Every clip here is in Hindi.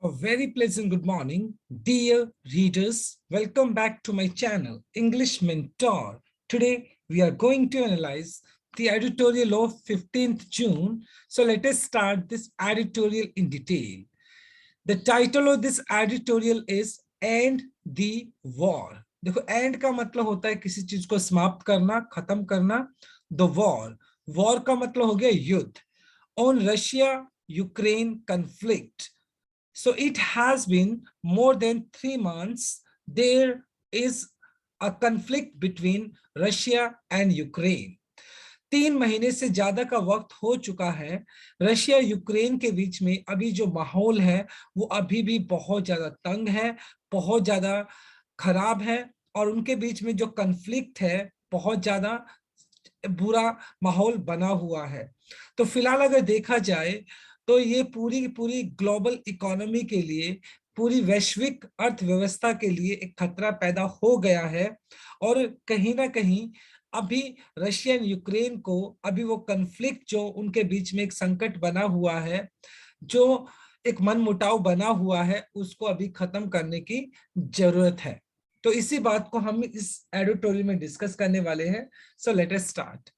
A very pleasant good morning, dear readers. Welcome back to my channel, English Mentor. Today, we are going to analyze the editorial of 15th June. So let us start this editorial in detail. The title of this editorial is End the War. देखो एंड का मतलब होता है किसी चीज को समाप्त करना, खत्म करना. द वॉर का मतलब हो गया युद्ध. On Russia Ukraine conflict. So it has been more than 3 months. There is a conflict between Russia and Ukraine. 3 महीने से ज्यादा का वक्त हो चुका है. रशिया यूक्रेन के बीच में अभी जो माहौल है वो अभी भी बहुत ज्यादा तंग है, बहुत ज्यादा खराब है, और उनके बीच में जो कन्फ्लिक्ट है बहुत ज्यादा बुरा माहौल बना हुआ है. तो फिलहाल अगर देखा जाए तो ये पूरी की पूरी ग्लोबल इकोनॉमी के लिए, पूरी वैश्विक अर्थव्यवस्था के लिए एक खतरा पैदा हो गया है. और कहीं ना कहीं अभी रशिया और यूक्रेन को अभी वो कन्फ्लिक्ट जो उनके बीच में एक संकट बना हुआ है, जो एक मनमुटाव बना हुआ है, उसको अभी खत्म करने की जरूरत है. तो इसी बात को हम इस एडिटोरियल में डिस्कस करने वाले हैं. So let us start.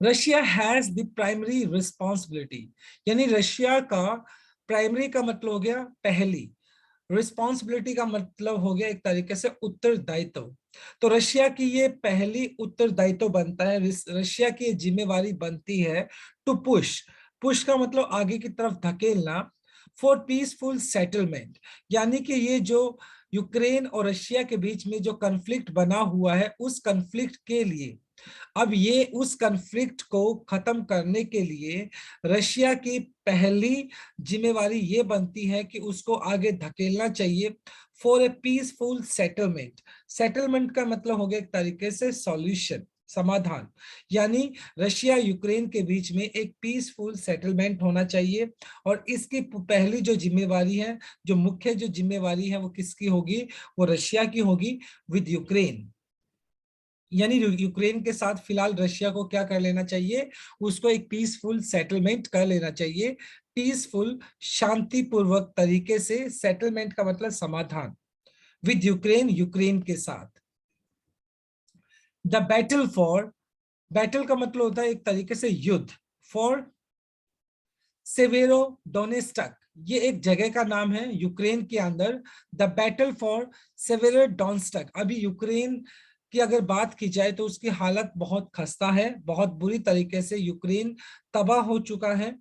Russia has the primary responsibility, यानी रशिया का प्राइमरी का मतलब हो गया पहली, रिस्पॉन्सिबिलिटी का मतलब हो गया एक तरीके से उत्तरदायित्व. तो रशिया की ये पहली उत्तरदायित्व बनता है, रशिया की ये जिम्मेवारी बनती है टू पुश का मतलब आगे की तरफ धकेलना, फॉर पीसफुल सेटलमेंट, यानी कि ये जो यूक्रेन और रशिया के बीच में जो कन्फ्लिक्ट बना हुआ है उस कन्फ्लिक्ट के लिए, अब ये उस कन्फ्लिक्ट को खत्म करने के लिए रशिया की पहली जिम्मेवारी ये बनती है कि उसको आगे धकेलना चाहिए for a peaceful settlement. Settlement का मतलब हो गया एक तरीके से सॉल्यूशन, समाधान, यानी रशिया यूक्रेन के बीच में एक पीसफुल सेटलमेंट होना चाहिए. और इसकी पहली जो जिम्मेवारी है, जो मुख्य जो जिम्मेवारी है वो किसकी होगी? वो रशिया की होगी विद यूक्रेन. यानी यूक्रेन के साथ फिलहाल रशिया को क्या कर लेना चाहिए? उसको एक पीसफुल सेटलमेंट कर लेना चाहिए. पीसफुल, शांतिपूर्वक तरीके से, सेटलमेंट का मतलब समाधान, विद यूक्रेन, यूक्रेन के साथ. द बैटल का मतलब होता है एक तरीके से युद्ध. फॉर सेवेरोडोनेस्टक, ये एक जगह का नाम है यूक्रेन के अंदर. The battle for Severodonetsk. अभी यूक्रेन की अगर बात की जाए तो उसकी हालत बहुत खस्ता है, बहुत बुरी तरीके से यूक्रेन तबाह हो चुका है.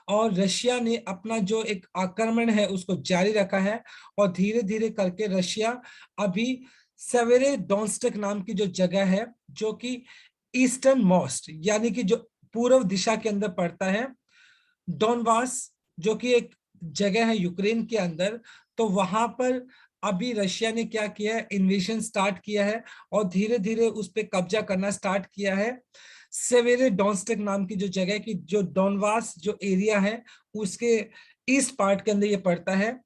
और रशिया ने अपना जो एक आक्रमण है उसको जारी रखा है, और धीरे धीरे करके रशिया अभी सेवेरोडोनेस्टक नाम की जो जगह है, जो कि ईस्टर्न मोस्ट, यानी कि जो पूर्व दिशा के अंदर पड़ता है, डोनबास, जो कि एक जगह है यूक्रेन के अंदर, तो वहां पर अभी रशिया ने क्या किया है? इन्वेजन स्टार्ट किया है और धीरे धीरे उस पर कब्जा करना स्टार्ट किया है. सेवेरोडोनेस्टक नाम की जो जगह की जो डोनबास जो एरिया है उसके ईस्ट पार्ट के अंदर ये पड़ता है.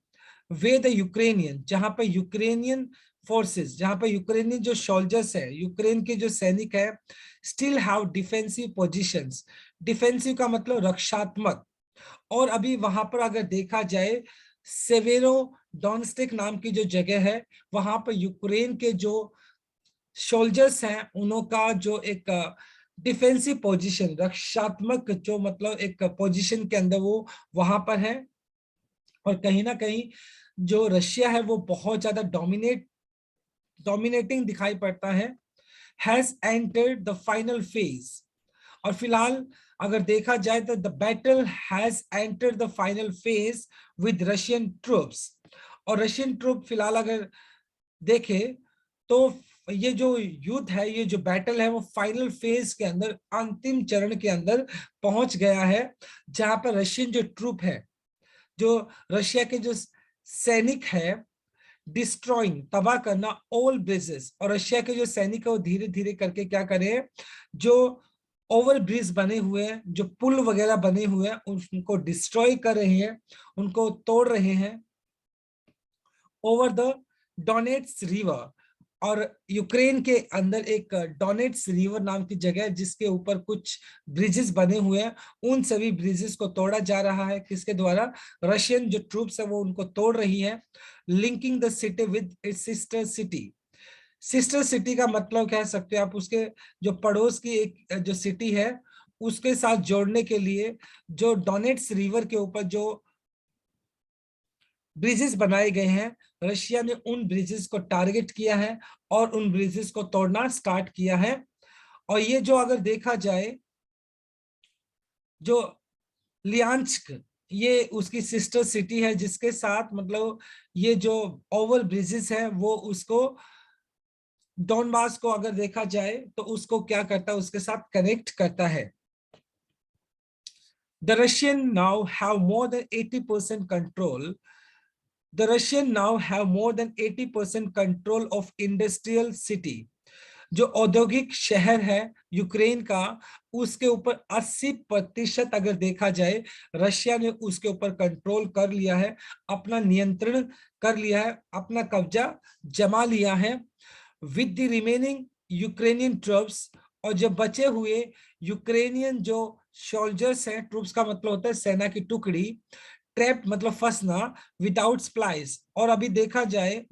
वे द यूक्रेनियन, जहां पर यूक्रेनियन फोर्सेस, जहां पर यूक्रेनियन जो सोल्जर्स है, यूक्रेन के जो सैनिक है, still have defensive positions. Defensive का मतलब रक्षात्मक. और अभी वहां पर अगर देखा जाए, सेवेरोडोनेस्टक नाम की जो जगह है वहां पर यूक्रेन के जो सोल्जर्स हैं उनका जो एक डिफेंसिव पोजीशन, रक्षात्मक जो मतलब एक पोजीशन के अंदर वो वहां पर है. और कहीं ना कहीं जो रशिया है वो बहुत ज्यादा डोमिनेटिंग दिखाई पड़ता है. Has entered the final phase. और फिलहाल अगर देखा जाए तो the battle has entered the final phase with Russian troops. और रशियन ट्रूप फिलहाल अगर देखे तो ये जो युद्ध है, ये जो बैटल है, वो फाइनल फेज के अंदर, अंतिम चरण के अंदर पहुंच गया है, जहां पर रशियन जो ट्रूप है, जो रशिया के जो सैनिक है, डिस्ट्रॉइंग, तबाह करना, ऑल ब्रिजेस. और रशिया के जो सैनिक है वो धीरे धीरे करके क्या करें, जो ओवर ब्रिज बने हुए हैं, जो पुल वगैरह बने हुए हैं, उनको डिस्ट्रॉय कर रहे हैं, उनको तोड़ रहे हैं. ओवर द डोनेट्स रिवर, और यूक्रेन के अंदर एक डोनेट्स रिवर नाम की जगह है जिसके ऊपर कुछ ब्रिजेस बने हुए हैं, उन सभी ब्रिजेस को तोड़ा जा रहा है। किसके द्वारा? रशियन जो ट्रूप्स है वो उनको तोड़ रही है। Linking the city with its sister city. Sister city का मतलब कह सकते हैं आप उसके जो पड़ोस की एक जो सिटी है उसके साथ जोड़ने के लिए जो डोनेट्स रिवर के ऊपर जो ब्रिजेस बनाए गए हैं, रशिया ने उन ब्रिजेस को टारगेट किया है और उन ब्रिजेस को तोड़ना स्टार्ट किया है। और ये जो अगर देखा जाए जो लियांस्क, ये उसकी सिस्टर सिटी है जिसके साथ मतलब ये जो ओवल ब्रिजेस है वो उसको डॉनबास को अगर देखा जाए तो उसको क्या करता है, उसके साथ कनेक्ट करता है। The Russian now have more than 80% control. The Russian now have more than 80% control of industrial city. जो औद्योगिक शहर है यूक्रेन का, उसके ऊपर 80% अगर देखा जाए रशिया ने उसके ऊपर कंट्रोल कर लिया है, अपना नियंत्रण कर लिया है, अपना कब्जा जमा लिया है। With the remaining Ukrainian troops, और जो बचे हुए यूक्रेनियन जो सोल्जर्स हैं, ट्रूप्स का मतलब होता है सेना की टुकड़ी, ट्रैप मतलब फंसना, विदाउट स्प्लाइस, और अभी देखा जाए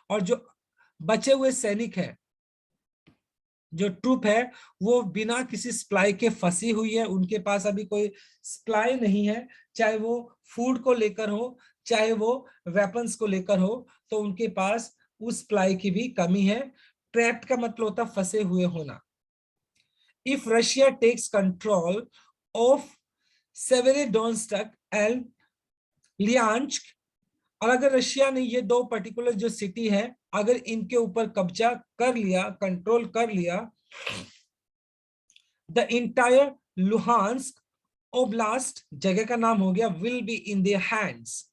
और जो बचे हुए सैनिक है, जो ट्रूप है वो बिना किसी सप्लाई के फंसी हुई है, उनके पास अभी कोई सप्लाई नहीं है, चाहे वो फूड को लेकर हो चाहे वो वेपन्स को लेकर हो, तो उनके पास उस सप्लाई की भी कमी है। ट्रैप्ड का मतलब होता है फंसे हुए होना। If Russia takes control of Severodonetsk and Luhansk, और अगर रशिया ने ये दो पर्टिकुलर जो सिटी है अगर इनके ऊपर कब्जा कर लिया, कंट्रोल कर लिया, द इंटायर लुहांस्क ओब्लास्ट, जगह का नाम हो गया, will be in their hands.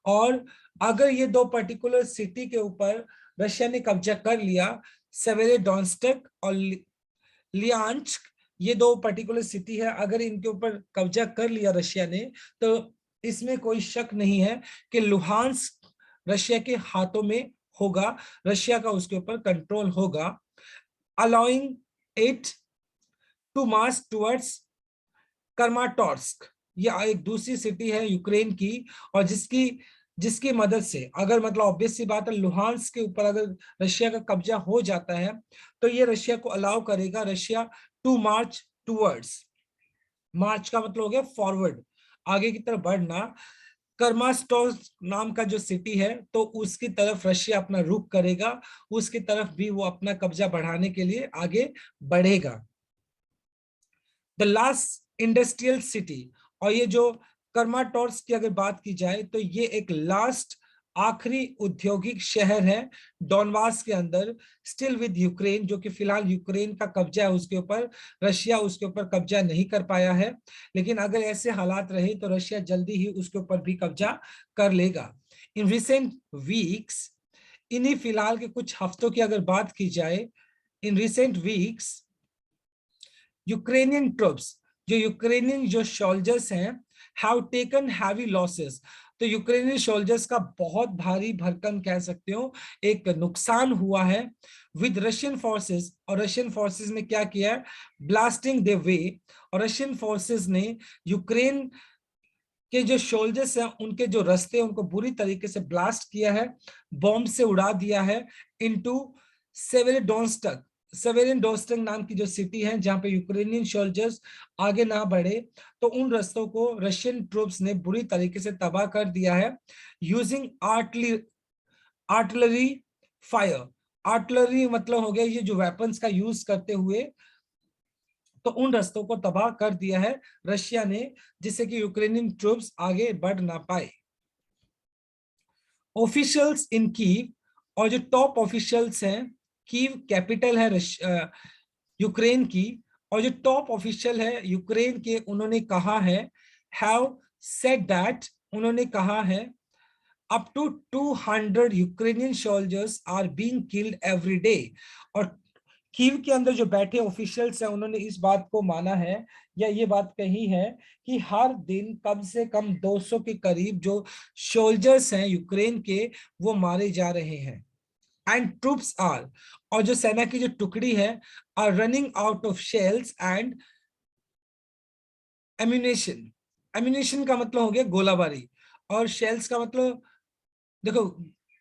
और अगर ये दो पर्टिकुलर सिटी के ऊपर रशिया ने कब्जा कर लिया, सेवेरोडोनेत्स्क और लियांस्क, ये दो पर्टिकुलर सिटी है, अगर इनके ऊपर कब्जा कर लिया रशिया ने, तो इसमें कोई शक नहीं है कि लुहांस्क रशिया के हाथों में होगा, रशिया का उसके ऊपर कंट्रोल होगा, allowing it to march towards Kramatorsk. यह एक दूसरी सिटी है यूक्रेन की, और जिसकी जिसकी मदद से अगर मतलब ऑब्वियस सी बात है लुहांस्क के ऊपर अगर रशिया का कब्जा हो जाता है तो ये रशिया को अलाउ करेगा, रशिया टू मार्च टुवर्ड्स, मार्च का मतलब हो गया फॉरवर्ड, आगे की तरफ बढ़ना, कर्माटोर्स्क नाम का जो सिटी है तो उसकी तरफ रशिया अपना रुख करेगा, उसकी तरफ भी वो अपना कब्जा बढ़ाने के लिए आगे बढ़ेगा। द लास्ट इंडस्ट्रियल सिटी, और ये जो कर्माटोर्स्क की अगर बात की जाए तो ये एक लास्ट आखिरी औद्योगिक शहर है डॉनबास के अंदर, स्टिल विद यूक्रेन, जो कि फिलहाल यूक्रेन का कब्जा है उसके ऊपर, रशिया उसके ऊपर कब्जा नहीं कर पाया है, लेकिन अगर ऐसे हालात रहे तो रशिया जल्दी ही उसके ऊपर भी कब्जा कर लेगा। इन रिसेंट वीक्स, इन्हीं फिलहाल के कुछ हफ्तों की अगर बात की जाए, in recent weeks Ukrainian troops, जो यूक्रेनियन जो सोल्जर्स हैं, हैव टेकन हैवी लॉसेस, तो यूक्रेनियन सोल्जर्स का बहुत भारी भरकम कह सकते हो एक नुकसान हुआ है विद रशियन फोर्सेस। और रशियन फोर्सेस ने क्या किया है, ब्लास्टिंग द वे, और रशियन फोर्सेस ने यूक्रेन के जो सोल्जर्स हैं उनके जो रास्ते हैं उनको बुरी तरीके से ब्लास्ट किया है, बॉम्ब से उड़ा दिया है इनटू सेवेरोडोनेत्स्क। सेवेरोडोनेत्स्क नाम की जो सिटी है जहां पे यूक्रेनियन सोल्जर्स आगे ना बढ़े, तो उन रास्तों को रशियन ट्रूप्स ने बुरी तरीके से तबाह कर दिया है यूजिंग आर्टिलरी फायर। आर्टिलरी मतलब हो गया ये जो वेपन्स का यूज करते हुए, तो उन रास्तों को तबाह कर दिया है रशिया ने, जिससे कि यूक्रेनियन ट्रूप्स आगे बढ़ ना पाए। ऑफिशियल्स इन कीव, और जो टॉप ऑफिशियल्स हैं, कीव कैपिटल है यूक्रेन की, और जो टॉप ऑफिशियल है यूक्रेन के, उन्होंने कहा है, हैव सेड दैट, उन्होंने कहा है, up to 200 Ukrainian soldiers are being killed every day. और कीव के अंदर जो बैठे ऑफिशियल्स हैं उन्होंने इस बात को माना है या ये बात कही है कि हर दिन कम से कम 200 के करीब जो सोल्जर्स हैं यूक्रेन के वो मारे जा रहे हैं। एंड ट्रूप्स आर, और जो सेना की जो टुकड़ी है, are running out of shells and ammunition. Ammunition का मतलब हो गया गोलाबारी, और शेल्स का मतलब देखो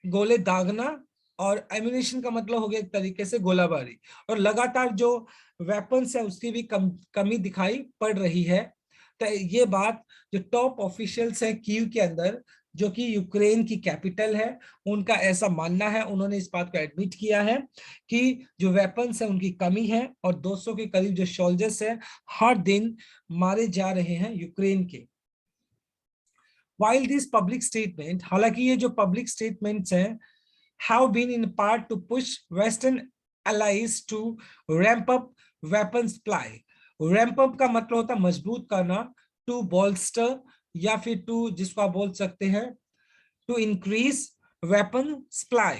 गोले दागना, और एम्यूनेशन का मतलब हो गया एक तरीके से गोलाबारी। और लगातार जो वेपन्स है उसकी भी कमी दिखाई पड़ रही है। तो ये बात जो टॉप ऑफिशियल्स हैं कीव के अंदर, जो कि यूक्रेन की कैपिटल है, उनका ऐसा मानना है, उन्होंने इस बात को एडमिट किया है कि जो वेपन्स है उनकी कमी है, और 200 के करीब जो सोल्जर्स हैं हर दिन मारे जा रहे हैं यूक्रेन के। While these public statement, हालांकि ये जो public statements हैं, have been in part to push Western allies to ramp up weapon supply. Ramp up का मतलब होता है मजबूत करना, to bolster या फिर to जिसको आप बोल सकते हैं to increase weapon supply।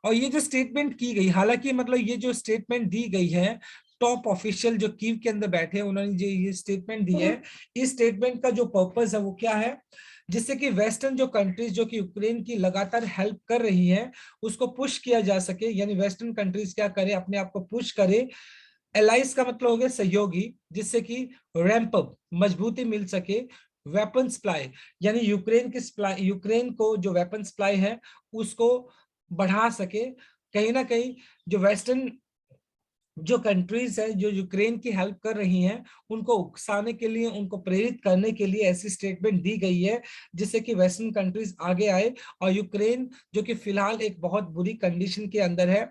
और ये जो स्टेटमेंट की गई, हालांकि मतलब ये जो स्टेटमेंट दी गई है, टॉप ऑफिशियल जो कीव के अंदर बैठे हैं उन्होंने जो ये स्टेटमेंट दी है, इस स्टेटमेंट का जो पर्पस है वो क्या है, जिससे कि वेस्टर्न जो कंट्रीज जो कि यूक्रेन की लगातार हेल्प कर रही है उसको पुश किया जा सके, यानी वेस्टर्न कंट्रीज क्या करे, अपने आप को पुश करे। एलाइज का मतलब हो गया सहयोगी, जिससे कि रैंप अप मजबूती मिल सके, वेपन सप्लाई यानी यूक्रेन की सप्लाई, यूक्रेन को जो वेपन सप्लाई है उसको बढ़ा सके। कहीं ना कहीं जो वेस्टर्न जो कंट्रीज है जो यूक्रेन की हेल्प कर रही हैं उनको उकसाने के लिए, उनको प्रेरित करने के लिए ऐसी स्टेटमेंट दी गई है जिससे कि वेस्टर्न कंट्रीज आगे आए। और यूक्रेन जो कि फिलहाल एक बहुत बुरी कंडीशन के अंदर है,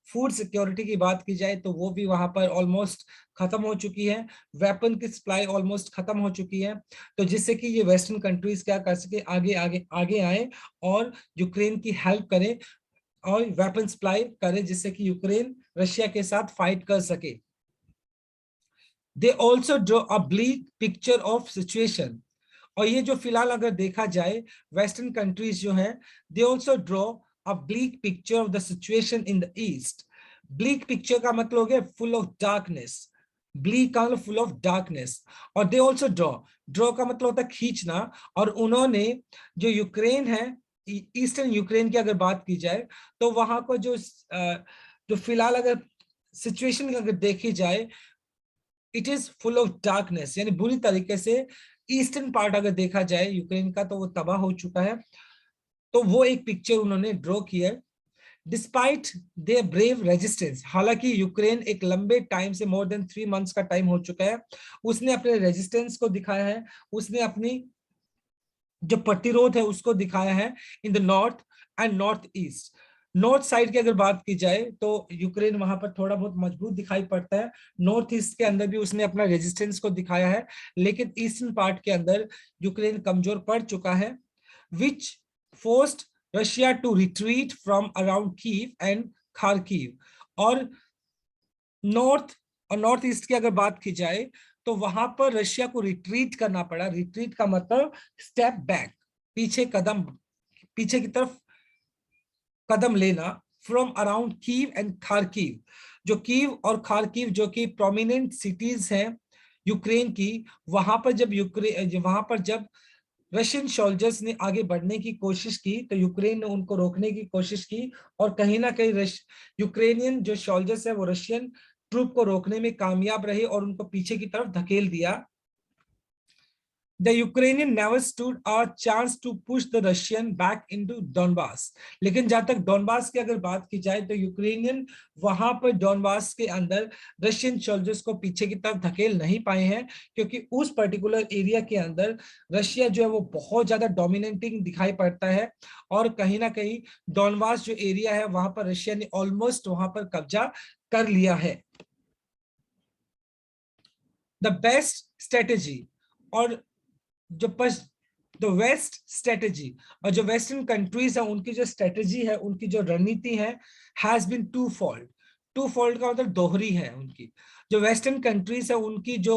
फूड सिक्योरिटी की बात की जाए तो वो भी वहां पर ऑलमोस्ट खत्म हो चुकी है, वेपन की सप्लाई ऑलमोस्ट खत्म हो चुकी है। तो जिससे कि ये वेस्टर्न कंट्रीज क्या कर सके, आगे आगे आगे आए और यूक्रेन की हेल्प करें और वेपन सप्लाई करे, जिससे कि यूक्रेन रशिया के साथ फाइट कर सके। They also draw a bleak picture of situation. और ये जो फिलहाल अगर देखा जाए वेस्टर्न कंट्रीज जो है, they also draw a bleak picture of the situation in the east. Bleak picture का मतलब हो गया फुल ऑफ डार्कनेस, ब्लीक का मतलब फुल ऑफ डार्कनेस। और दे ऑल्सो ड्रॉ, ड्रॉ का मतलब होता है खींचना, और उन्होंने जो यूक्रेन है, ईस्टर्न यूक्रेन की अगर बात की जाए तो वहां को जो फिलहाल अगर सिचुएशन अगर देखी जाए, it is full of darkness, यानी बुरी तरीके से ईस्टर्न पार्ट अगर देखा जाए यूक्रेन का तो वो तबाह हो चुका है। तो वो एक पिक्चर उन्होंने ड्रॉ किया है। डिस्पाइट देयर ब्रेव रेजिस्टेंस, हालांकि यूक्रेन एक लंबे टाइम से मोर देन 3 मंथ्स का टाइम हो चुका है, उसने अपने रेजिस्टेंस को दिखाया है, उसने अपनी जो प्रतिरोध है उसको दिखाया है in the north and north east. North side की अगर बात की जाए तो यूक्रेन वहां पर थोड़ा बहुत मजबूत दिखाई पड़ता है, नॉर्थ ईस्ट के अंदर भी उसने अपना रेजिस्टेंस को दिखाया है, लेकिन ईस्टर्न पार्ट के अंदर यूक्रेन कमजोर पड़ चुका है, which forced Russia to retreat from around Kyiv and Kharkiv. और नॉर्थ और नॉर्थ ईस्ट की अगर बात की जाए तो वहां पर रशिया को रिट्रीट करना पड़ा। रिट्रीट का मतलब स्टेप बैक, पीछे कदम, पीछे की तरफ कदम लेना, from around Kyiv and Kharkiv. जो कीव और खारकीव जो कि प्रोमिनेंट सिटीज हैं यूक्रेन की, वहां पर जब रशियन सोल्जर्स ने आगे बढ़ने की कोशिश की तो यूक्रेन ने उनको रोकने की कोशिश की, और कहीं ना कहीं यूक्रेनियन जो सोल्जर्स है वो रशियन ट्रूप को रोकने में कामयाब रहे और उनको पीछे की तरफ धकेल दिया। The Ukrainian never stood a chance to push the Russian back into Donbass। लेकिन जहां तक डॉनबास की अगर बात की जाए तो यूक्रेनियन वहां पर डॉनबास के अंदर रशियन सोल्जर्स को पीछे की तरफ धकेल नहीं पाए हैं, क्योंकि उस पर्टिकुलर एरिया के अंदर रशिया जो है वो बहुत ज्यादा डोमिनेटिंग दिखाई पड़ता है, और कहीं ना कहीं डॉनबास जो एरिया है वहां पर रशिया ने ऑलमोस्ट वहां पर कब्जा कर लिया है। द बेस्ट स्ट्रेटेजी, और जो द वेस्ट स्ट्रेटेजी, और जो वेस्टर्न कंट्रीज है उनकी जो स्ट्रेटेजी है, उनकी जो रणनीति है, has been twofold. Twofold का मतलब दोहरी है उनकी। जो वेस्टर्न कंट्रीज है उनकी जो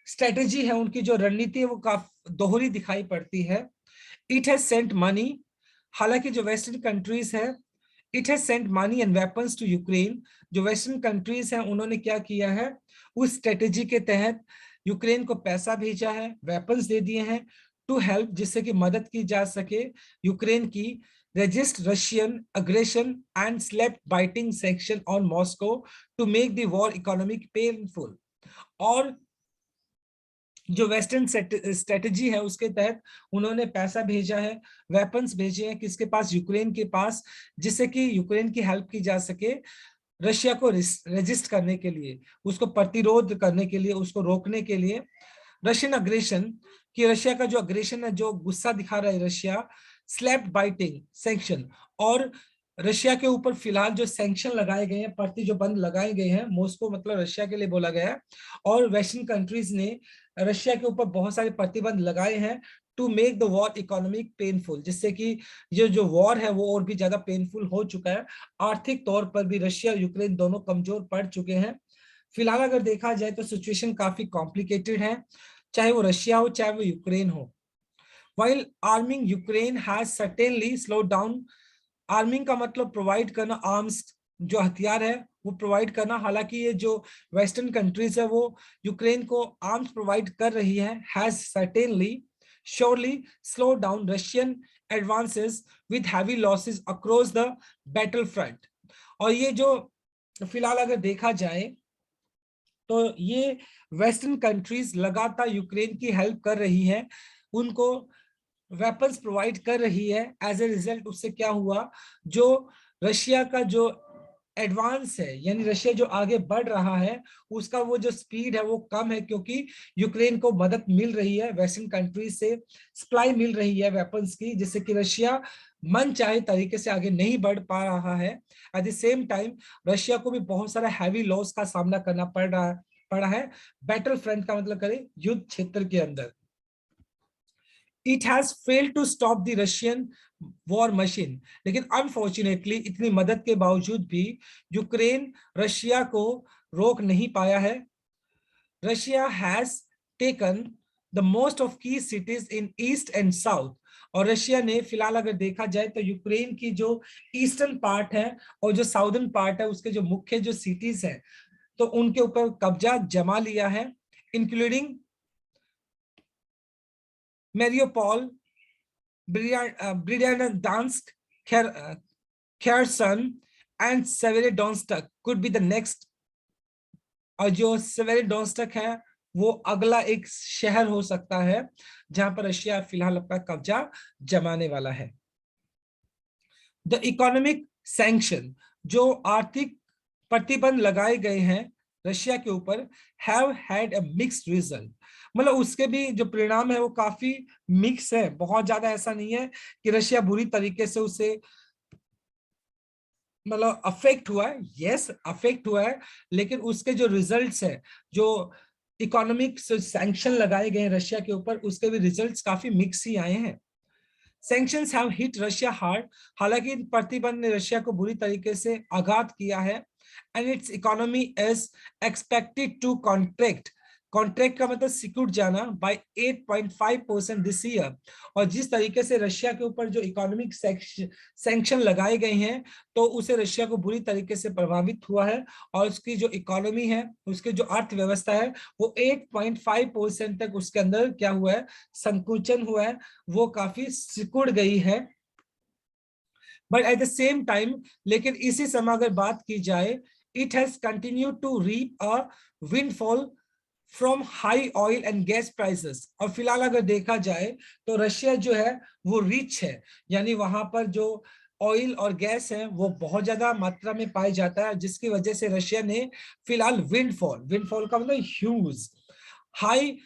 स्ट्रेटेजी है, उनकी जो रणनीति है वो काफी दोहरी दिखाई पड़ती है। इट हैज सेंट मनी, हालांकि जो वेस्टर्न कंट्रीज है, it has sent money and weapons to Ukraine. जो वेस्टर्न कंट्रीज हैं उन्होंने क्या किया है, उस स्ट्रेटेजी के तहत यूक्रेन को पैसा भेजा है, वेपन्स दे दिए हैं, टू हेल्प, जिससे कि मदद की जा सके यूक्रेन की, resist Russian aggression and slept biting sanction on Moscow to make the war economic painful। और जो वेस्टर्न स्ट्रेटेजी है उसके तहत उन्होंने पैसा भेजा है, वेपन्स भेजे हैं किसके पास, यूक्रेन के पास, जिससे कि यूक्रेन की हेल्प की जा सके रशिया को रेजिस्ट करने के लिए, उसको प्रतिरोध करने के लिए, उसको रोकने के लिए। रशियन अग्रेशन, कि रशिया का जो अग्रेशन है, जो गुस्सा दिखा रहा है रशिया, स्लैप बाइटिंग सैंक्शन, और रशिया के ऊपर फिलहाल जो सैंक्शन लगाए गए हैं, प्रतिबंध लगाए गए हैं, मॉस्को मतलब रशिया के लिए बोला गया है, और वेस्टर्न कंट्रीज ने रशिया के ऊपर बहुत सारे प्रतिबंध लगाए हैं to make the war economic painful, जिससे कि ये जो वॉर है वो और भी ज्यादा पेनफुल हो चुका है। आर्थिक तौर पर भी रशिया और यूक्रेन दोनों कमजोर पड़ चुके हैं। फिलहाल अगर देखा जाए तो सिचुएशन काफी कॉम्प्लिकेटेड है, चाहे वो रशिया हो चाहे वो यूक्रेन हो। While arming Ukraine has certainly slowed down, arming का मतलब प्रोवाइड करना, आर्म्स जो हथियार है वो प्रोवाइड करना, हालांकि ये जो वेस्टर्न कंट्रीज है वो यूक्रेन को आर्म्स प्रोवाइड कर रही है, has certainly surely slow down Russian advances with heavy losses across the battle front. और ये जो फिलहाल अगर देखा जाए तो ये वेस्टर्न कंट्रीज लगातार यूक्रेन की हेल्प कर रही है, उनको वेपन्स प्रोवाइड कर रही है। एज ए रिजल्ट उससे क्या हुआ, जो रशिया का जो एडवांस है, यानी रशिया जो आगे बढ़ रहा है, उसका वो जो स्पीड है वो कम है, क्योंकि यूक्रेन को मदद मिल रही है वेस्टर्न कंट्रीज से, सप्लाई मिल रही है वेपन्स की, जिससे कि रशिया मन चाहे तरीके से आगे नहीं बढ़ पा रहा है। Eight the same time Russia को भी बहुत सारा हैवी लॉस का सामना करना पड़ा है बैटल फ्रंट का मतलब करें युद्ध क्षेत्र के अंदर। It has failed to stop the Russian war machine, लेकिन अनफॉर्चुनेटली इतनी मदद के बावजूद भी यूक्रेन रशिया को रोक नहीं पाया है। Russia has taken the most of key cities in east and south, और रशिया ने फिलहाल अगर देखा जाए तो यूक्रेन की जो ईस्टर्न पार्ट है और जो साउदर्न पार्ट है उसके जो मुख्य जो सिटीज है तो उनके ऊपर कब्जा जमा लिया है, including Mariupol, Bryansk, Kherson and Severodonetsk could be the next। और जो सेवेरोडोनेट्स्क है वो अगला एक शहर हो सकता है जहां पर रशिया फिलहाल अपना कब्जा जमाने वाला है। द इकोनॉमिक सैंक्शन, जो आर्थिक प्रतिबंध लगाए गए हैं रशिया के ऊपर, have had a mixed result, मतलब उसके भी जो परिणाम है वो काफी मिक्स है, बहुत ज्यादा ऐसा नहीं है कि रशिया बुरी तरीके से उसे मतलब अफेक्ट हुआ है, यस अफेक्ट हुआ है, लेकिन उसके जो रिजल्ट्स है, जो इकोनॉमिक सैंक्शन लगाए गए हैं रशिया के ऊपर, उसके भी रिजल्ट्स काफी मिक्स ही आए हैं। Sanctions have hit Russia hard, हालांकि इन प्रतिबंध ने रशिया को बुरी तरीके से आघात किया है, and its economy is expected to contract, contract का मतलब सिकुड़ जाना, बाय 8.5% दिस ईयर। और जिस तरीके से रशिया के ऊपर जो इकोनॉमिक सैंक्शन लगाए गए हैं तो उसे रशिया को बुरी तरीके से प्रभावित हुआ है, और उसकी जो इकोनॉमी है, उसकी जो अर्थव्यवस्था है वो 8.5% तक उसके अंदर क्या हुआ है, संकुचन हुआ है, वो काफी सिकुड़ गई है। But at the same time, लेकिन इसी समय अगर बात की जाए, it has continued to reap a windfall from high oil and gas prices. और फिलहाल अगर देखा जाए तो रशिया जो है वो रिच है, यानी वहां पर जो ऑयल और गैस है वो बहुत ज्यादा मात्रा में पाया जाता है, जिसकी वजह से रशिया ने फिलहाल विंडफॉल, विंडफॉल का मतलब huge high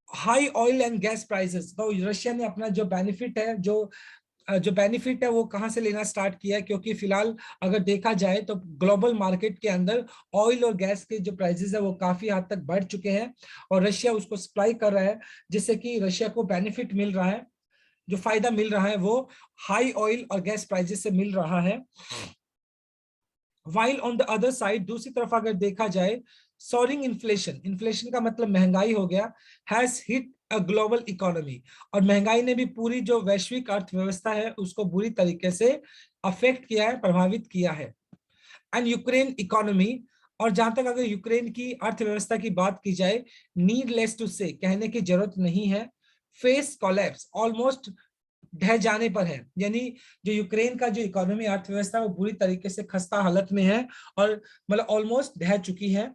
high oil and gas prices, तो रशिया ने अपना जो बेनिफिट है, जो बेनिफिट है वो कहां से लेना स्टार्ट किया है, क्योंकि फिलहाल अगर देखा जाए तो ग्लोबल मार्केट के अंदर ऑयल और गैस के जो प्राइसेस है वो काफी हद तक बढ़ चुके हैं, और रशिया उसको सप्लाई कर रहा है, जिससे कि रशिया को बेनिफिट मिल रहा है, जो फायदा मिल रहा है वो हाई ऑयल और गैस प्राइसेस से मिल रहा है। While on the other side, दूसरी तरफ अगर देखा जाए, सोरिंग इन्फ्लेशन, इन्फ्लेशन का मतलब महंगाई हो गया, has hit a global economy, और महंगाई ने भी पूरी जो वैश्विक अर्थव्यवस्था है उसको बुरी तरीके से अफेक्ट किया है, प्रभावित किया है। एंड यूक्रेन इकोनॉमी, और जहां तक अगर यूक्रेन की अर्थव्यवस्था की बात की जाए, नीडलेस टू से कहने की जरूरत नहीं है, फेस कोलैप्स, ऑलमोस्ट ढह जाने पर है, यानी जो यूक्रेन का जो इकोनॉमी अर्थव्यवस्था वो बुरी तरीके से खस्ता हालत में है और मतलब ऑलमोस्ट ढह चुकी है।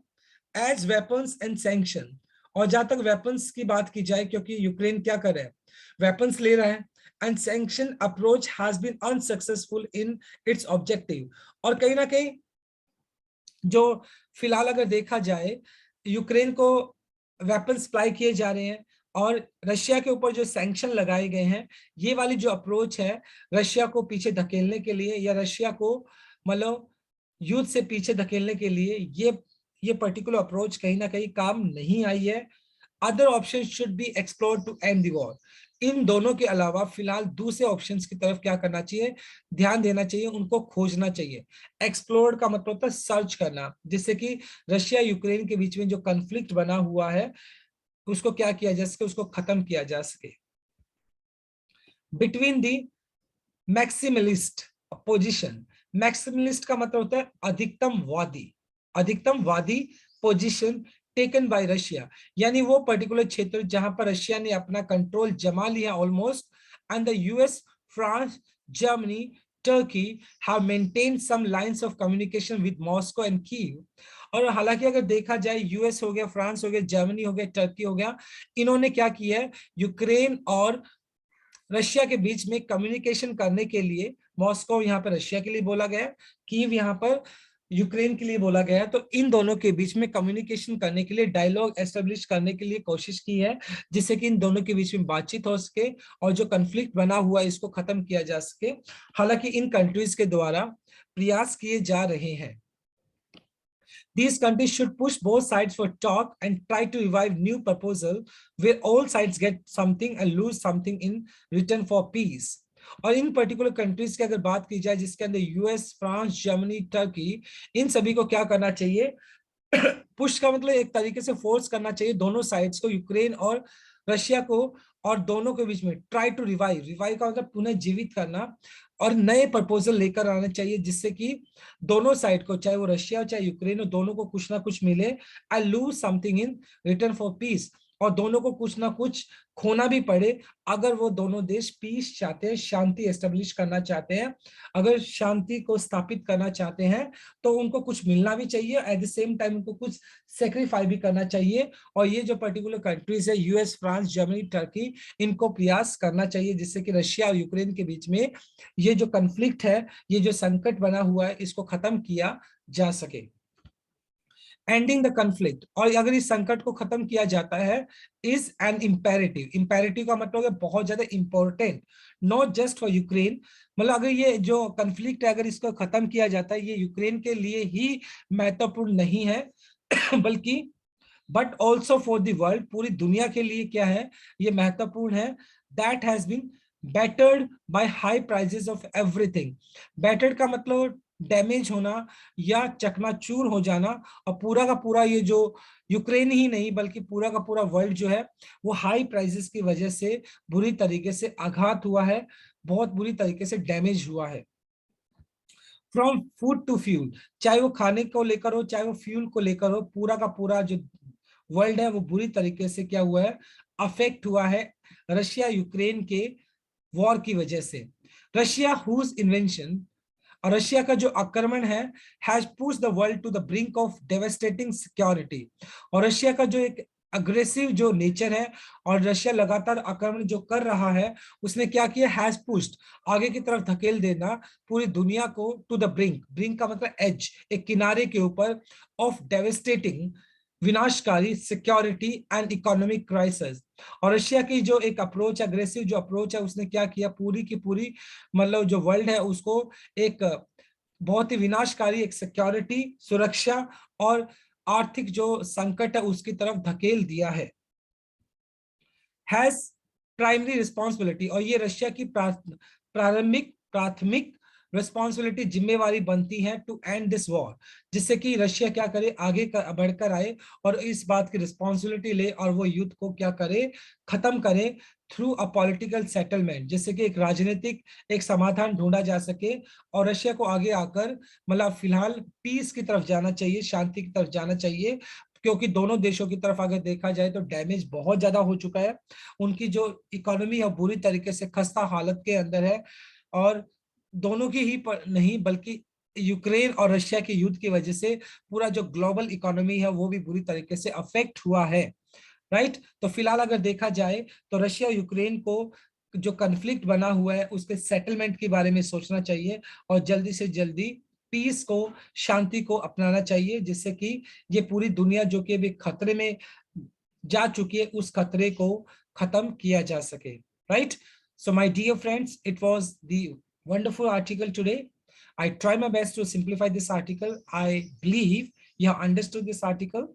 एज वेपन्स एंड सैंक्शन, और जहां तक वेपन्स की बात की जाए, क्योंकि यूक्रेन क्या कर रहा है, वेपन्स ले रहा है, and sanction approach has been unsuccessful in its objective, और कहीं ना कहीं जो फिलहाल अगर देखा जाए यूक्रेन को वेपन सप्लाई किए जा रहे हैं और रशिया के ऊपर जो सैंक्शन लगाए गए हैं, ये वाली जो अप्रोच है रशिया को पीछे धकेलने के लिए या रशिया को मतलब युद्ध से पीछे धकेलने के लिए, ये पर्टिकुलर अप्रोच कहीं ना कहीं काम नहीं आई है। Other option should be explored to end the war. इन दोनों के अलावा फिलहाल दूसरे ऑप्शंस की तरफ क्या करना चाहिए, ध्यान देना चाहिए, उनको खोजना चाहिए। एक्सप्लोर का मतलब होता है सर्च करना, जिससे कि रशिया यूक्रेन के बीच में जो कॉन्फ्लिक्ट बना हुआ है उसको क्या किया जा सके, उसको खत्म किया जा सके। Between the maximalist position, maximalist का मतलब होता है अधिकतमवादी, अधिकतमवादी पोजिशन टेकन बाय रशिया, यानी वो पर्टिकुलर क्षेत्र जहां पर रशिया ने अपना कंट्रोल जमा लिया almost, and the US, France, Germany, Turkey have maintained some lines of communication with Moscow and Kyiv. और हालांकि अगर देखा जाए यूएस हो गया, फ्रांस हो गया, जर्मनी हो गया, टर्की हो गया, इन्होंने क्या किया है, यूक्रेन और रशिया के बीच में कम्युनिकेशन करने के लिए, मॉस्को यहाँ पर रशिया के लिए बोला गया, कीव यहाँ पर यूक्रेन के लिए बोला गया है, तो इन दोनों के बीच में कम्युनिकेशन करने के लिए, डायलॉग एस्टेब्लिश करने के लिए कोशिश की है, जिससे कि इन दोनों के बीच में बातचीत हो सके और जो कन्फ्लिक्ट बना हुआ है इसको खत्म किया जा सके। हालांकि इन कंट्रीज के द्वारा प्रयास किए जा रहे हैं। These countries should push both sides for talk and try to revive new proposal where all sides get something and lose something in return for peace. और इन पर्टिकुलर कंट्रीज की अगर बात की जाए जिसके अंदर यूएस, फ्रांस, जर्मनी, टर्की, इन सभी को क्या करना चाहिए, पुश का मतलब एक तरीके से फोर्स करना चाहिए दोनों साइड्स को, यूक्रेन और रशिया को, और दोनों के बीच में ट्राई टू रिवाइव, रिवाइव का मतलब पुनः जीवित करना, और नए प्रपोजल लेकर आने चाहिए जिससे कि दोनों साइड को, चाहे वो रशिया हो चाहे यूक्रेन हो, दोनों को कुछ ना कुछ मिले, I lose something in return for piece, और दोनों को कुछ ना कुछ खोना भी पड़े अगर वो दोनों देश पीस चाहते हैं, शांति एस्टेब्लिश करना चाहते हैं, अगर शांति को स्थापित करना चाहते हैं तो उनको कुछ मिलना भी चाहिए, एट द सेम टाइम उनको कुछ सेक्रीफाई भी करना चाहिए। और ये जो पर्टिकुलर कंट्रीज है यूएस, फ्रांस, जर्मनी, टर्की, इनको प्रयास करना चाहिए जिससे कि रशिया और यूक्रेन के बीच में ये जो कन्फ्लिक्ट है, ये जो संकट बना हुआ है, इसको खत्म किया जा सके। एंडिंग द कन्फ्लिक्ट, और अगर इस संकट को खत्म किया जाता है, इज एन इंपेरेटिव, इंपेरेटिव का मतलब है बहुत ज्यादा important, not just for Ukraine, मतलब अगर ये जो कन्फ्लिक्ट है अगर इसको खत्म किया जाता है, ये यूक्रेन के लिए ही महत्वपूर्ण नहीं है बल्कि but also for the world, पूरी दुनिया के लिए क्या है, ये महत्वपूर्ण है। That has been battered by high prices of everything, battered का मतलब डैमेज होना या चकनाचूर हो जाना, और पूरा का पूरा ये जो यूक्रेन ही नहीं बल्कि पूरा का पूरा वर्ल्ड जो है वो हाई प्राइसेस की वजह से बुरी तरीके से आघात हुआ है, बहुत बुरी तरीके से डैमेज हुआ है। फ्रॉम फूड टू फ्यूल, चाहे वो खाने को लेकर हो चाहे वो फ्यूल को लेकर हो, पूरा का पूरा जो वर्ल्ड है वो बुरी तरीके से क्या हुआ है, अफेक्ट हुआ है रशिया यूक्रेन के वॉर की वजह से। रशिया हुज इन्वेंशन, और रशिया का जो आक्रमण है, has pushed the world to the brink of devastating security, और रशिया का जो एक अग्रेसिव जो नेचर है और रशिया लगातार आक्रमण जो कर रहा है, उसने क्या किया, हैज पुश्ड, आगे की तरफ धकेल देना पूरी दुनिया को, टू द ब्रिंक, ब्रिंक का मतलब एज, एक किनारे के ऊपर, ऑफ डेवास्टेटिंग, विनाशकारी, सिक्योरिटी एंड इकोनॉमिक क्राइसिस। और रशिया की जो एक अप्रोच, अग्रेसिव जो अप्रोच है, उसने क्या किया, पूरी की पूरी मतलब जो वर्ल्ड है उसको एक बहुत ही विनाशकारी, एक सिक्योरिटी, सुरक्षा और आर्थिक जो संकट है उसकी तरफ धकेल दिया है। हैज प्राइमरी रिस्पॉन्सिबिलिटी, और ये रशिया की प्राथमिक रिस्पॉन्सिबिलिटी, जिम्मेवारी बनती है टू एंड दिस वॉर, जिससे कि रशिया क्या करे, आगे बढ़कर आए और इस बात की रिस्पॉन्सिबिलिटी ले और वो युद्ध को क्या करे, खत्म करे, थ्रू अ पॉलिटिकल सेटलमेंट, जिससे कि एक राजनीतिक एक समाधान ढूंढा जा सके और रशिया को आगे आकर मतलब फिलहाल पीस की तरफ जाना चाहिए, शांति की तरफ जाना चाहिए, क्योंकि दोनों देशों की तरफ अगर देखा जाए तो डैमेज बहुत ज्यादा हो चुका है। उनकी जो इकोनॉमी है बुरी तरीके से खस्ता हालत के अंदर है, और दोनों की ही नहीं बल्कि यूक्रेन और रशिया के युद्ध की वजह से पूरा जो ग्लोबल इकोनॉमी है वो भी बुरी तरीके से अफेक्ट हुआ है। राइट, तो फिलहाल अगर देखा जाए तो रशिया यूक्रेन को जो कन्फ्लिक्ट बना हुआ है उसके सेटलमेंट के बारे में सोचना चाहिए, और जल्दी से जल्दी पीस को, शांति को अपनाना चाहिए, जिससे कि ये पूरी दुनिया जो कि अभी खतरे में जा चुकी है उस खतरे को खत्म किया जा सके। Right, so my dear friends, it was the wonderful article today. I try my best to simplify this article. I believe you have understood this article.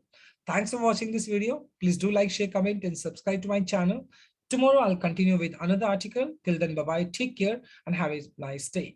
Thanks for watching this video. Please do like, share, comment, and subscribe to my channel. Tomorrow I'll continue with another article. Till then, bye bye, take care, and have a nice day.